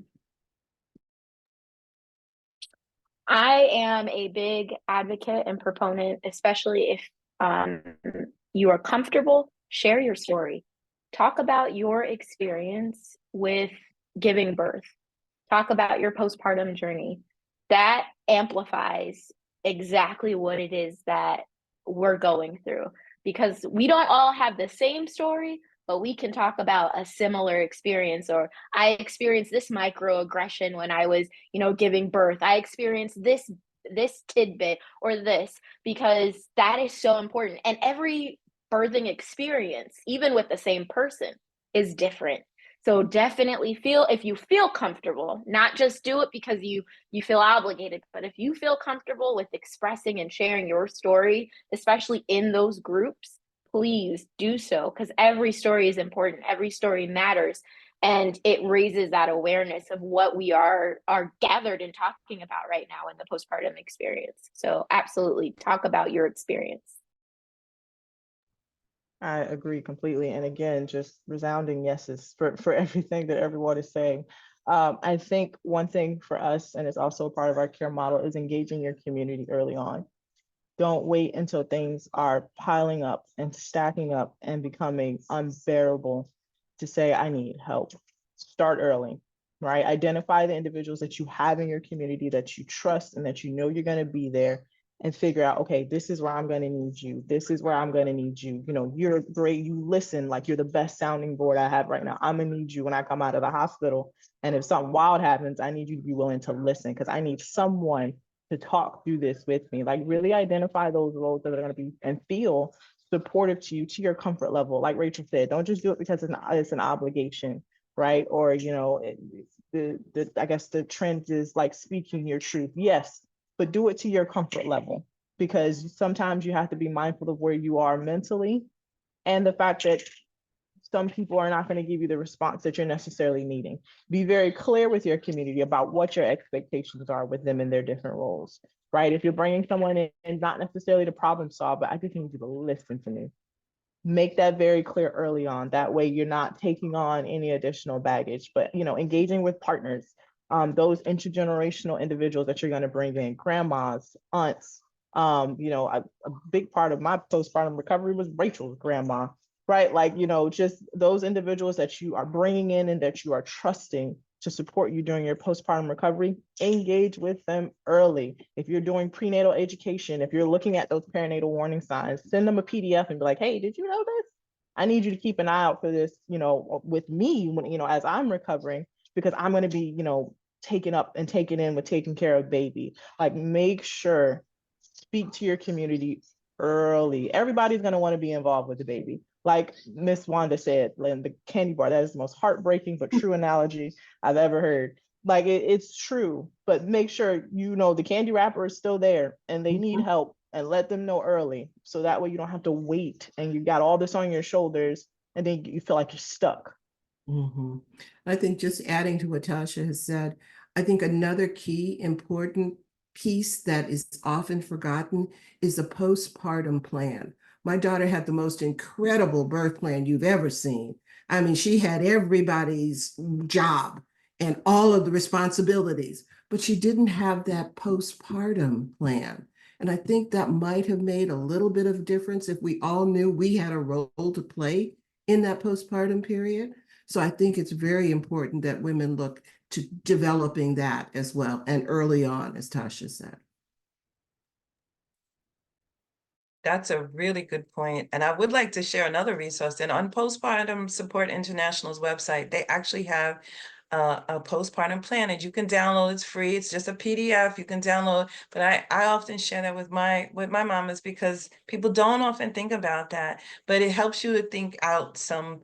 I am a big advocate and proponent, especially if you are comfortable, share your story. Talk about your experience with giving birth. Talk about your postpartum journey. That amplifies exactly what it is that we're going through, because we don't all have the same story, but we can talk about a similar experience. Or I experienced this microaggression when I was, giving birth. I experienced this tidbit or this, because that is so important. And every birthing experience, even with the same person, is different. So definitely if you feel comfortable, not just do it because you feel obligated, but if you feel comfortable with expressing and sharing your story, especially in those groups, please do so, because every story is important. Every story matters. And it raises that awareness of what we are gathered and talking about right now in the postpartum experience. So absolutely talk about your experience. I agree completely. And again, just resounding yeses for everything that everyone is saying. I think one thing for us, and it's also a part of our care model, is engaging your community early on. Don't wait until things are piling up and stacking up and becoming unbearable to say, I need help. Start early, right? Identify the individuals that you have in your community that you trust and that you know you're going to be there, and figure out, okay, this is where I'm going to need you. This is where I'm going to need you. You know, you're great. You listen, like you're the best sounding board I have right now. I'm going to need you when I come out of the hospital. And if something wild happens, I need you to be willing to listen, because I need someone to talk through this with me. Like really identify those roles that are going to be and feel supportive to you, to your comfort level. Like Rachel said, don't just do it because it's an obligation, right? Or, you know, I guess the trend is like speaking your truth. Yes, but do it to your comfort level, because sometimes you have to be mindful of where you are mentally and the fact that some people are not going to give you the response that you're necessarily needing. Be very clear with your community about what your expectations are with them in their different roles, right? If you're bringing someone in and not necessarily to problem solve, but I just need you to listen to me. Make that very clear early on. That way you're not taking on any additional baggage, but, you know, engaging with partners, those intergenerational individuals that you're going to bring in, grandmas, aunts. You know, a big part of my postpartum recovery was Rachel's grandma, right? Like, you know, just those individuals that you are bringing in and that you are trusting to support you during your postpartum recovery, engage with them early. If you're doing prenatal education, if you're looking at those perinatal warning signs, send them a PDF and be like, hey, did you know this? I need you to keep an eye out for this, you know, with me when, you know, as I'm recovering, because I'm going to be, you know, taken up and taken in with taking care of baby. Like, make sure, speak to your community early. Everybody's going to want to be involved with the baby. Like Miss Wanda said, the candy bar, that is the most heartbreaking but true analogy I've ever heard. Like it's true, but make sure you know the candy wrapper is still there and they need help, and let them know early. So that way you don't have to wait and you got all this on your shoulders and then you feel like you're stuck. Mhm. I think just adding to what Tasha has said, I think another key important piece that is often forgotten is the postpartum plan. My daughter had the most incredible birth plan you've ever seen. I mean, she had everybody's job and all of the responsibilities, but she didn't have that postpartum plan. And I think that might have made a little bit of difference if we all knew we had a role to play in that postpartum period. So I think it's very important that women look to developing that as well, and early on, as Tasha said. That's a really good point. And I would like to share another resource. And on Postpartum Support International's website, they actually have a postpartum plan that you can download. It's free. It's just a PDF you can download. But I often share that with my mamas, because people don't often think about that. But it helps you to think out some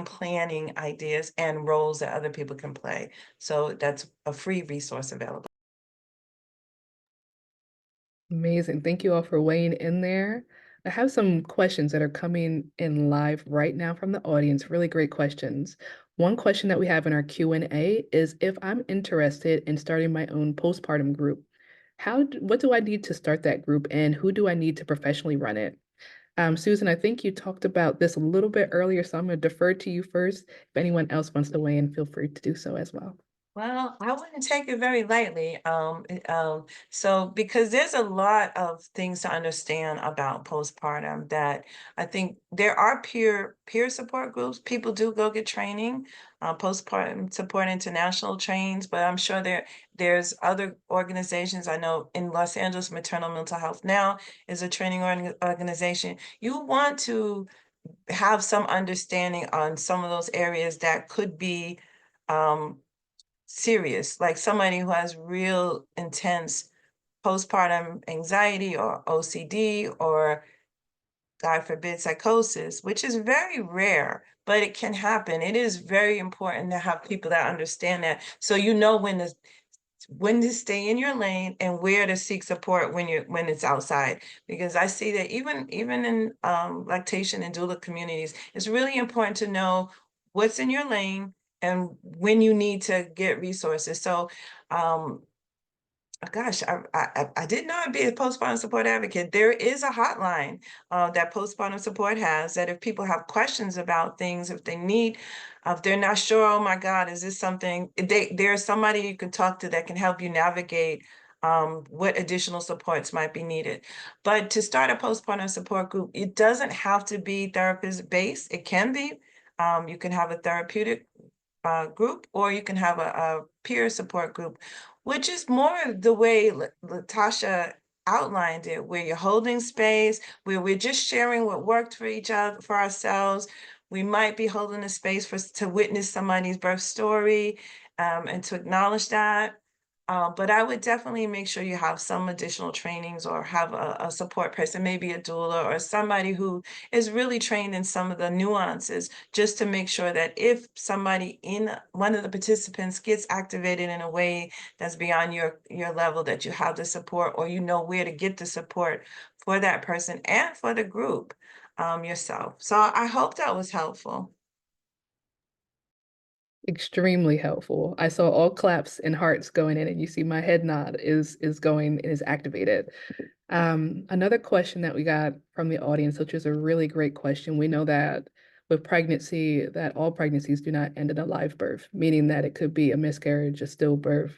planning ideas and roles that other people can play. So that's a free resource available. Amazing. Thank you all for weighing in there. I have some questions that are coming in live right now from the audience. Really great questions. One question that we have in our Q&A is, if I'm interested in starting my own postpartum group, what do I need to start that group, and who do I need to professionally run it? Susan, I think you talked about this a little bit earlier, so I'm going to defer to you first. If anyone else wants to weigh in, feel free to do so as well. Well, I wouldn't take it very lightly. So because there's a lot of things to understand about postpartum, that I think there are peer support groups. People do go get training. Postpartum Support International trains, but I'm sure there's other organizations. I know in Los Angeles, Maternal Mental Health Now is a training organization. You want to have some understanding on some of those areas that could be serious, like somebody who has real intense postpartum anxiety or OCD, or God forbid psychosis, which is very rare, but it can happen. It is very important to have people that understand that, so you know when to stay in your lane and where to seek support when it's outside. Because I see that even in lactation and doula communities, it's really important to know what's in your lane and when you need to get resources. So gosh, I didn't know I'd be a postpartum support advocate. There is a hotline that postpartum support has, that if people have questions about things, if they need, if they're not sure, oh my God, is this something, there's somebody you can talk to that can help you navigate what additional supports might be needed. But to start a postpartum support group, it doesn't have to be therapist-based. It can be. You can have a therapeutic group, or you can have a peer support group, which is more the way Latasha outlined it, where you're holding space, where we're just sharing what worked for each other, for ourselves. We might be holding a space to witness somebody's birth story, and to acknowledge that. But I would definitely make sure you have some additional trainings, or have a support person, maybe a doula or somebody who is really trained in some of the nuances, just to make sure that if somebody in one of the participants gets activated in a way that's beyond your level, that you have the support, or you know where to get the support for that person and for the group yourself. So I hope that was helpful. Extremely helpful. I saw all claps and hearts going in, and you see my head nod is going and is activated. Another question that we got from the audience, which is a really great question. We know that with pregnancy, that all pregnancies do not end in a live birth, meaning that it could be a miscarriage, a stillbirth,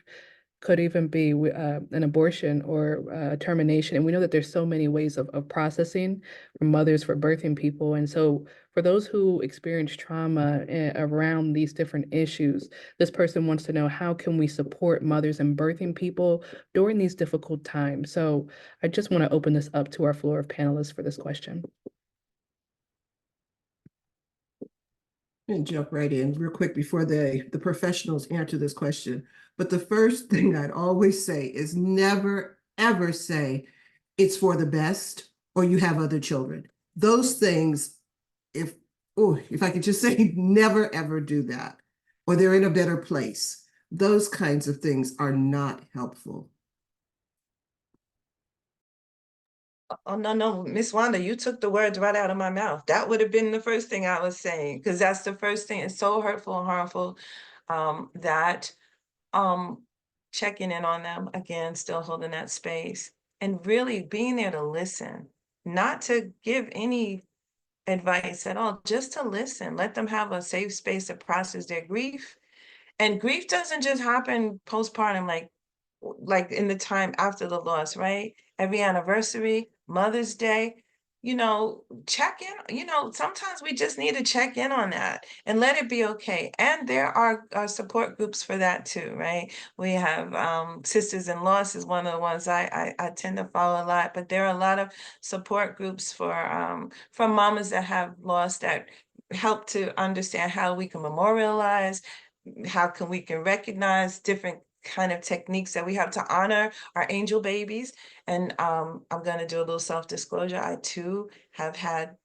could even be an abortion or termination. And we know that there's so many ways of processing for mothers, for birthing people. And so for those who experience trauma around these different issues, this person wants to know, how can we support mothers and birthing people during these difficult times? So I just want to open this up to our floor of panelists for this question. And jump right in real quick before the professionals answer this question. But the first thing I'd always say is never, ever say it's for the best or you have other children. Those things, if I could just say, never, ever do that, or they're in a better place. Those kinds of things are not helpful. Oh, no, Miss Wanda, you took the words right out of my mouth. That would have been the first thing I was saying, because that's the first thing. It's so hurtful and harmful, that checking in on them again, still holding that space, and really being there to listen, not to give any advice at all, just to listen. Let them have a safe space to process their grief. And grief doesn't just happen postpartum, like in the time after the loss, right? Every anniversary, Mother's Day, check in. Sometimes we just need to check in on that and let it be okay. And there are support groups for that too, right? We have Sisters in Loss is one of the ones I tend to follow a lot, but there are a lot of support groups for mamas that have lost, that help to understand how we can memorialize, how we can recognize different kind of techniques that we have to honor our angel babies. And I'm going to do a little self-disclosure. I too have had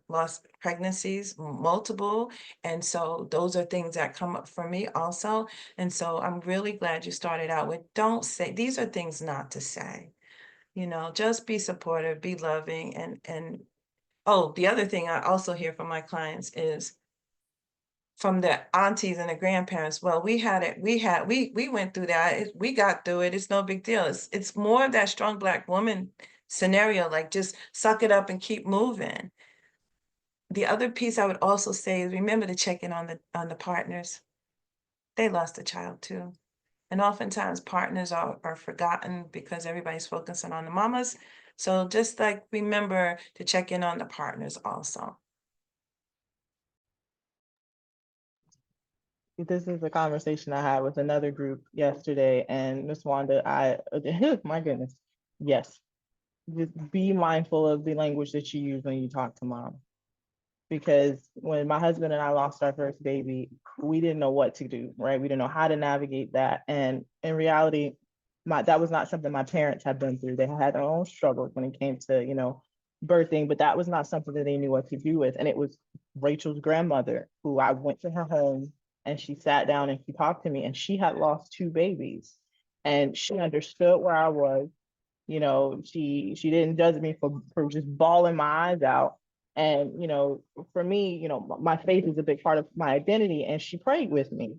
lost pregnancies, multiple. And so those are things that come up for me also. And so I'm really glad you started out with, don't say, these are things not to say, just be supportive, be loving. And oh, the other thing I also hear from my clients is, from the aunties and the grandparents, well, we went through that, we got through it, it's no big deal. It's more of that strong Black woman scenario, like just suck it up and keep moving. The other piece I would also say is, remember to check in on the partners. They lost a child too. And oftentimes partners are forgotten because everybody's focusing on the mamas. So just like, remember to check in on the partners also. This is a conversation I had with another group yesterday, and Miss Wanda, my goodness, yes, just be mindful of the language that you use when you talk to mom. Because when my husband and I lost our first baby, we didn't know what to do, right? We didn't know how to navigate that. And in reality, that was not something my parents had been through. They had their own struggles when it came to, birthing, but that was not something that they knew what to do with. And it was Rachel's grandmother who I went to her home, and she sat down and she talked to me, and she had lost 2 babies, and she understood where I was. She didn't judge me for just bawling my eyes out. And, for me, my faith is a big part of my identity, and she prayed with me.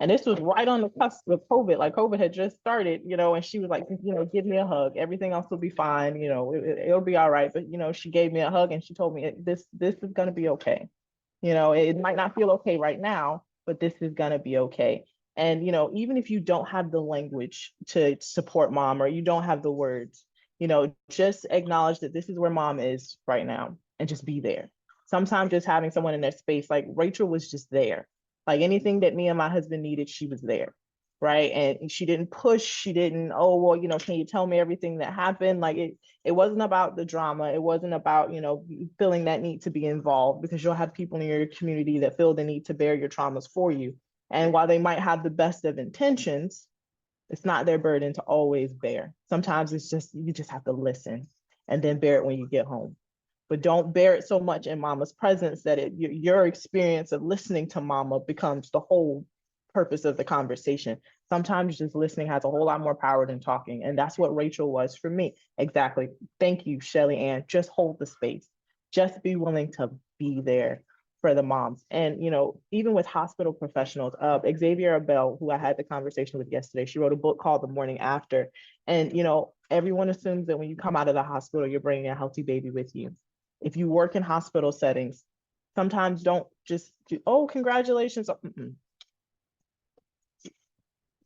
And this was right on the cusp of COVID. Like, COVID had just started, and she was like, give me a hug. Everything else will be fine. It'll be all right. But, she gave me a hug, and she told me, this is going to be okay. It might not feel okay right now, but this is going to be okay. And, even if you don't have the language to support mom, or you don't have the words, just acknowledge that this is where mom is right now, and just be there. Sometimes just having someone in that space, like Rachel was just there. Like, anything that me and my husband needed, she was there. right? And she didn't push, she didn't, oh, well, can you tell me everything that happened? Like it wasn't about the drama. It wasn't about, feeling that need to be involved, because you'll have people in your community that feel the need to bear your traumas for you. And while they might have the best of intentions, it's not their burden to always bear. Sometimes you just have to listen and then bear it when you get home. But don't bear it so much in mama's presence that your experience of listening to mama becomes the whole purpose of the conversation. Sometimes just listening has a whole lot more power than talking. And that's what Rachel was for me. Exactly. Thank you, Shelly Ann. Just hold the space. Just be willing to be there for the moms. And, even with hospital professionals, Xavier Abel, who I had the conversation with yesterday, she wrote a book called The Morning After. And, everyone assumes that when you come out of the hospital, you're bringing a healthy baby with you. If you work in hospital settings, sometimes don't just do, oh, congratulations.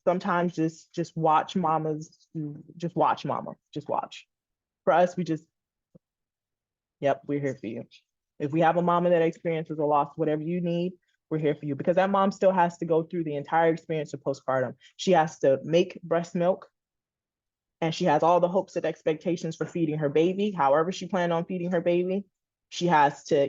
Sometimes just watch mamas, just watch mama, just watch. For us, yep, we're here for you. If we have a mama that experiences a loss, whatever you need, we're here for you, because that mom still has to go through the entire experience of postpartum. She has to make breast milk, and she has all the hopes and expectations for feeding her baby, however she planned on feeding her baby. She has to,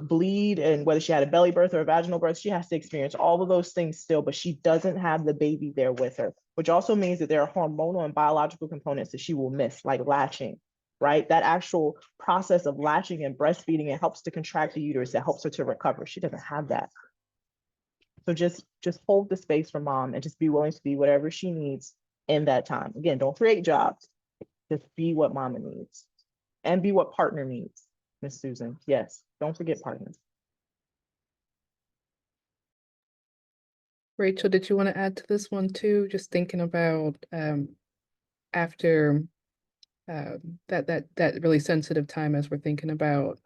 bleed, and whether she had a belly birth or a vaginal birth, she has to experience all of those things still, but she doesn't have the baby there with her, which also means that there are hormonal and biological components that she will miss, like latching, right? That actual process of latching and breastfeeding, it helps to contract the uterus, that helps her to recover. She doesn't have that. So just hold the space for mom and just be willing to be whatever she needs in that time. Again, don't create jobs, just be what mama needs and be what partner needs. Miss Susan, yes, don't forget partners. Rachel, did you want to add to this one too? Just thinking about after that really sensitive time, as we're thinking about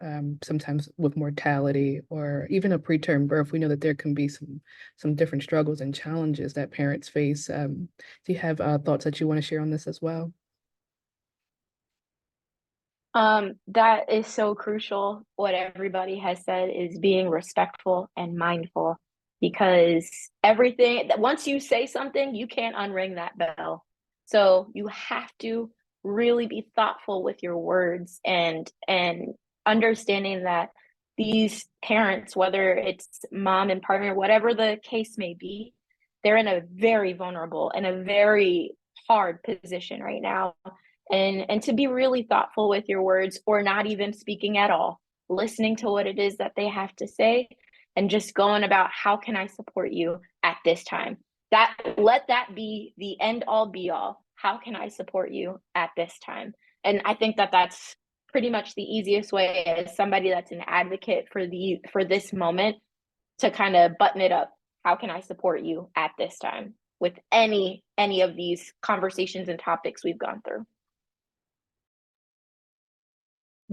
sometimes with mortality or even a preterm birth, we know that there can be some different struggles and challenges that parents face. Do you have thoughts that you want to share on this as well? That is so crucial. What everybody has said is being respectful and mindful, because everything that once you say something, you can't unring that bell. So you have to really be thoughtful with your words and understanding that these parents, whether it's mom and partner, whatever the case may be, they're in a very vulnerable and a very hard position right now, and to be really thoughtful with your words, or not even speaking at all, listening to what it is that they have to say, and just going about, how can I support you at this time? That, let that be the end all be all. How can I support you at this time? And I think that that's pretty much the easiest way, as somebody that's an advocate for this moment, to kind of button it up. How can I support you at this time with any of these conversations and topics we've gone through?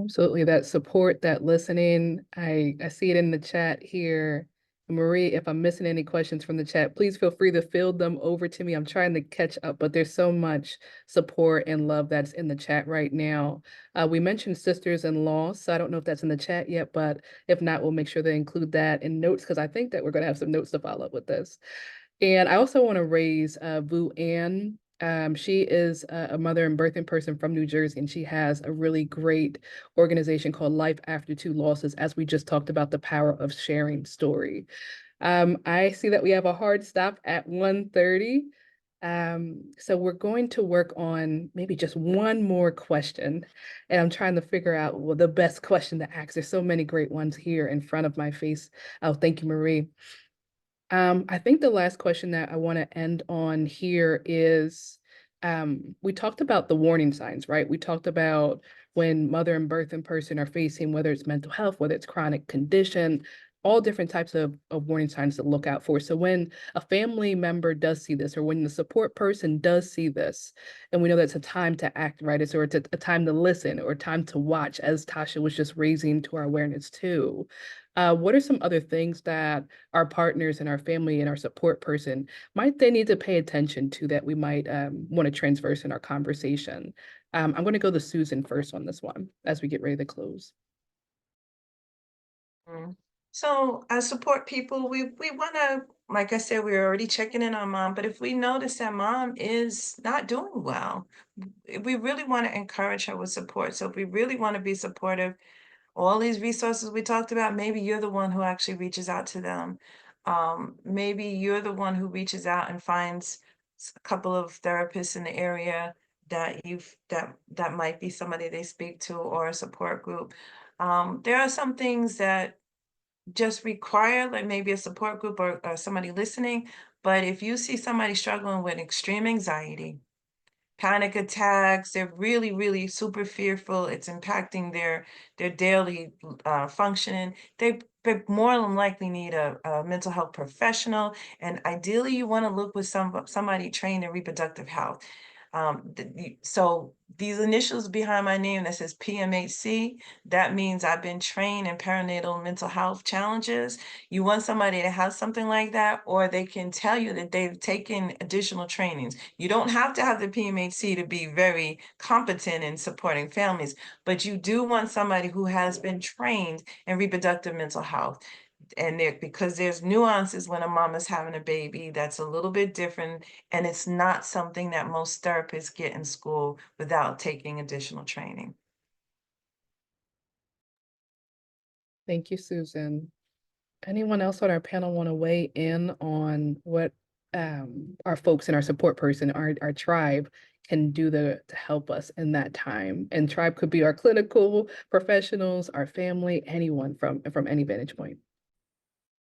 Absolutely, that support, that listening. I see it in the chat here. Marie, if I'm missing any questions from the chat, please feel free to field them over to me. I'm trying to catch up, but there's so much support and love that's in the chat right now. We mentioned sisters-in-law, so I don't know if that's in the chat yet, but if not, we'll make sure to include that in notes, because I think that we're going to have some notes to follow up with this. And I also want to raise Vu Ann. She is a mother and birthing person from New Jersey, and she has a really great organization called Life After Two Losses, as we just talked about the power of sharing story. I see that we have a hard stop at 1:30. So we're going to work on maybe just one more question. And I'm trying to figure out, well, the best question to ask. There's so many great ones here in front of my face. Oh, thank you, Marie. I think the last question that I want to end on here is, we talked about the warning signs, right? We talked about when mother and birthing person are facing, whether it's mental health, whether it's chronic condition, all different types of warning signs to look out for. So when a family member does see this, or when the support person does see this, and we know that's a time to act, right? It's a time to listen, or time to watch, as Tasha was just raising to our awareness too. What are some other things that our partners and our family and our support person might they need to pay attention to, that we might want to transverse in our conversation? I'm going to go to Susan first on this one as we get ready to close. So as support people, we want to, like I said, we're already checking in on mom, but if we notice that mom is not doing well, we really want to encourage her with support. So if we really want to be supportive, all these resources we talked about, maybe you're the one who actually reaches out to them. Maybe you're the one who reaches out and finds a couple of therapists in the area that might be somebody they speak to, or a support group. There are some things that just require like maybe a support group, or somebody listening. But if you see somebody struggling with extreme anxiety, panic attacks, they're really, really super fearful, it's impacting their daily functioning, they more than likely need a mental health professional. And ideally you want to look with somebody trained in reproductive health. So these initials behind my name that says PMHC, that means I've been trained in perinatal mental health challenges. You want somebody to have something like that, or they can tell you that they've taken additional trainings. You don't have to have the PMHC to be very competent in supporting families, but you do want somebody who has been trained in reproductive mental health. And because there's nuances when a mom is having a baby that's a little bit different, and it's not something that most therapists get in school without taking additional training. Thank you, Susan. Anyone else on our panel want to weigh in on what our folks in our support person, our tribe, can do to help us in that time? And tribe could be our clinical professionals, our family, anyone from any vantage point.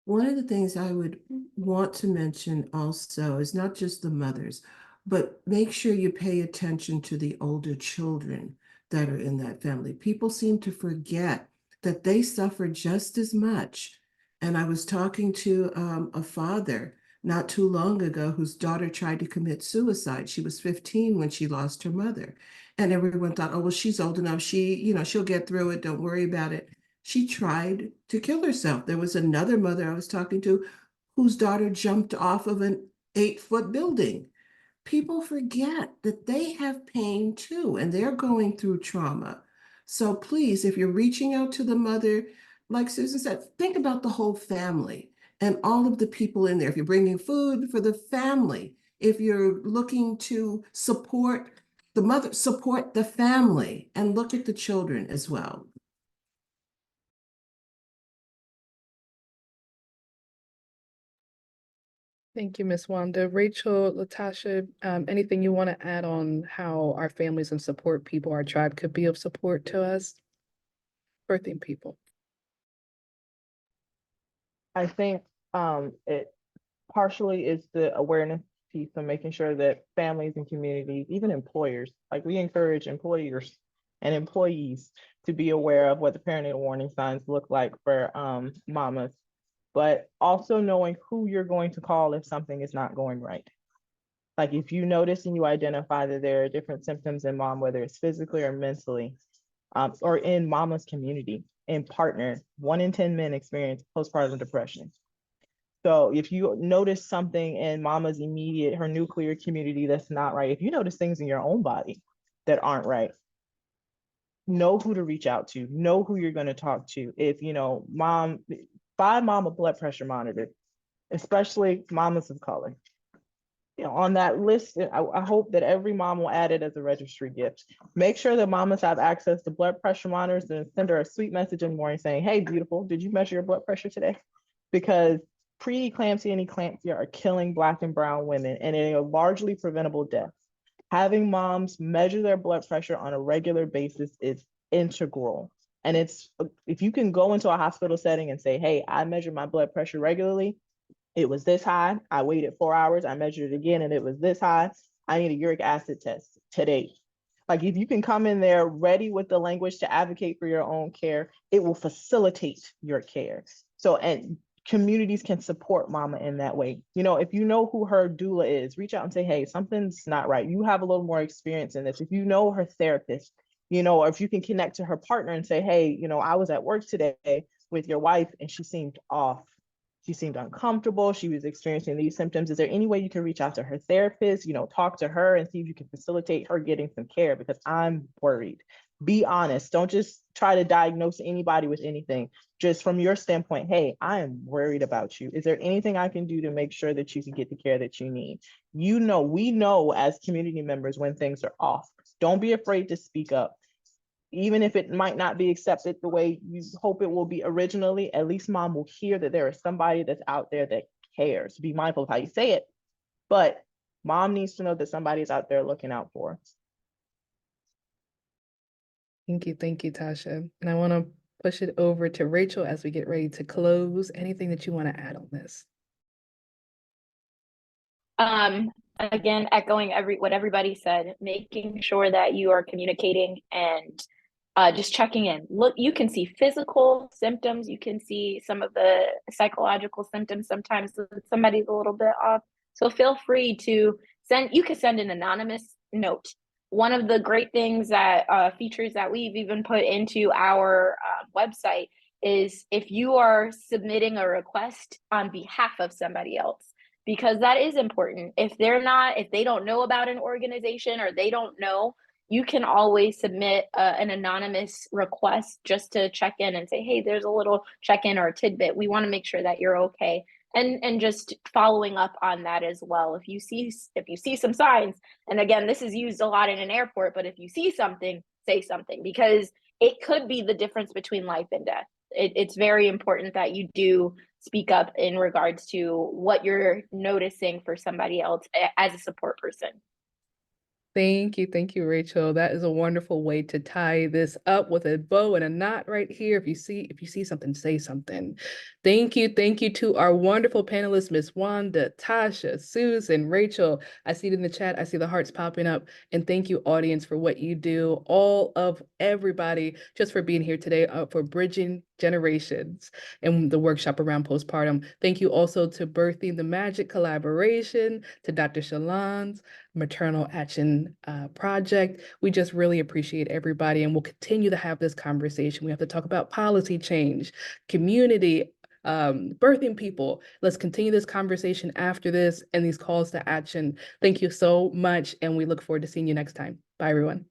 One of the things I would want to mention also is not just the mothers, but make sure you pay attention to the older children that are in that family. People seem to forget that they suffer just as much. And I was talking to a father not too long ago whose daughter tried to commit suicide. She was 15 when she lost her mother. And everyone thought, oh, well, she's old enough. She'll get through it. Don't worry about it. She tried to kill herself. There was another mother I was talking to whose daughter jumped off of an 8-foot building. People forget that they have pain too, and they're going through trauma. So please, if you're reaching out to the mother, like Susan said, think about the whole family and all of the people in there. If you're bringing food for the family, if you're looking to support the mother, support the family and look at the children as well. Thank you, Ms. Wanda. Rachel, Latasha, anything you want to add on how our families and support people, our tribe, could be of support to us? Birthing people. I think it partially is the awareness piece of making sure that families and communities, even employers, like we encourage employers and employees to be aware of what the perinatal warning signs look like for mamas, but also knowing who you're going to call if something is not going right. Like if you notice and you identify that there are different symptoms in mom, whether it's physically or mentally, or in mama's community and partner, 1 in 10 men experience postpartum depression. So if you notice something in mama's immediate, her nuclear community that's not right, if you notice things in your own body that aren't right, know who to reach out to, know who you're going to talk to. If, buy mom a blood pressure monitor, especially mamas of color. On that list, I hope that every mom will add it as a registry gift. Make sure that mamas have access to blood pressure monitors, and send her a sweet message in the morning saying, hey, beautiful, did you measure your blood pressure today? Because preeclampsia and eclampsia are killing Black and brown women, and they are largely preventable deaths. Having moms measure their blood pressure on a regular basis is integral. And if you can go into a hospital setting and say, hey, I measure my blood pressure regularly, it was this high, I waited 4 hours, I measured it again, and it was this high, I need a uric acid test today. Like if you can come in there ready with the language to advocate for your own care, it will facilitate your care. So, and communities can support mama in that way. If you know who her doula is, reach out and say, hey, something's not right. You have a little more experience in this. If you know her therapist, or if you can connect to her partner and say, hey, I was at work today with your wife and she seemed off. She seemed uncomfortable. She was experiencing these symptoms. Is there any way you can reach out to her therapist, talk to her and see if you can facilitate her getting some care, because I'm worried. Be honest. Don't just try to diagnose anybody with anything. Just from your standpoint, hey, I am worried about you. Is there anything I can do to make sure that you can get the care that you need? You know, we know as community members when things are off. Don't be afraid to speak up. Even if it might not be accepted the way you hope it will be originally, at least mom will hear that there is somebody that's out there that cares. Be mindful of how you say it, but mom needs to know that somebody's out there looking out for her. Thank you, Tasha. And I want to push it over to Rachel as we get ready to close. Anything that you want to add on this? Again, echoing what everybody said, making sure that you are communicating and just checking in. Look, you can see physical symptoms, you can see some of the psychological symptoms sometimes somebody's a little bit off. So feel free to you can send an anonymous note. One of the great things that features that we've even put into our website is if you are submitting a request on behalf of somebody else, because that is important. If they don't know about an organization or they don't know, you can always submit an anonymous request just to check in and say, hey, there's a little check-in or a tidbit. We want to make sure that you're okay. And just following up on that as well. If you see some signs, and again, this is used a lot in an airport, but if you see something, say something, because it could be the difference between life and death. It's very important that you do speak up in regards to what you're noticing for somebody else as a support person. Thank you, Rachel. That is a wonderful way to tie this up with a bow and a knot right here. If you see something, say something. Thank you to our wonderful panelists, Miss Wanda, Tasha, Susan, Rachel. I see it in the chat. I see the hearts popping up. And thank you, audience, for what you do. All of everybody, just for being here today, for bridging generations and the workshop around postpartum. Thank you also to Birthing the Magic collaboration, to Dr. Shalon's Maternal Action Project. We just really appreciate everybody, and we'll continue to have this conversation. We have to talk about policy change, community, birthing people. Let's continue this conversation after this and these calls to action. Thank you so much, and we look forward to seeing you next time. Bye, everyone.